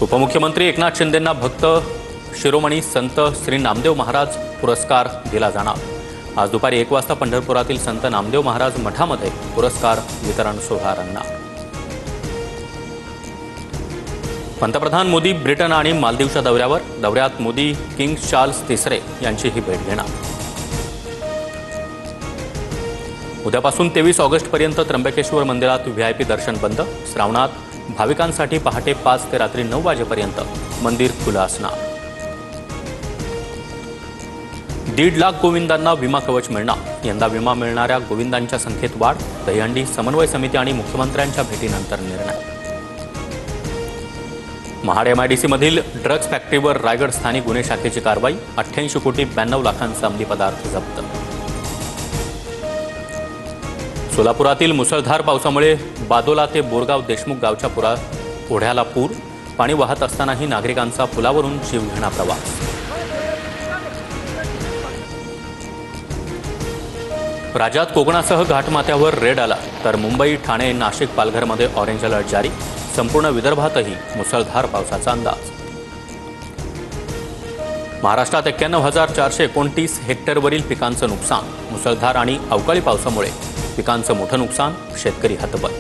उपमुख्यमंत्री एकनाथ शिंदेंना भक्त शिरोमणी संत श्री नामदेव महाराज पुरस्कार दिला जाणार। आज दुपारी 1 वाजता पंढरपुरातील संत नामदेव महाराज मठामध्ये पुरस्कार वितरण सोहळा रंगणार। पंतप्रधान मोदी ब्रिटन आणि मालदीवच्या दौऱ्यात मोदी किंग चार्ल्स तिसरे यांचीही भेट घेणार। उद्यापासून 23 ऑगस्टपर्यंत त्र्यंबकेश्वर मंदिरात व्हीआयपी दर्शन बंद। श्रावणात भाविकांसाठी पहाटे 5 ते रात्री 9 वाजेपर्यंत मंदिर खुलं असणार। 1.5 लाख गोविंदांना विमा कवच मिळणार। यंदा विमा मिळणाऱ्या गोविंदांच्या संख्येत वाढ। दहीहंडी समन्वय समिती आणि मुख्यमंत्र्यांच्या भेटीनंतर निर्णय। महाड MIDC मधील ड्रग्ज फॅक्टरीवर रायगड स्थानिक गुन्हे शाखेची कारवाई। 88 कोटी 92 लाखांचा अंमली पदार्थ जप्त। सोलापुरातील मुसळधार पावसामुळे बादोला ते बोरगाव देशमुख गावच्या ओढ्याला पूर। पाणी वाहत असतानाही नागरिकांचा पुलावरून जीवघेणा प्रवास। राज्यात कोकणासह घाटमाथ्यावर रेड अलर्ट, तर मुंबई, ठाणे, नाशिक, पालघरमध्ये ऑरेंज अलर्ट जारी। संपूर्ण विदर्भातही मुसळधार पावसाचा अंदाज। महाराष्ट्रात 91,429 हेक्टरवरील पिकांचं नुकसान। मुसळधार आणि अवकाळी पावसामुळे पिकांचं मोठं नुकसान, शेतकरी हतबल।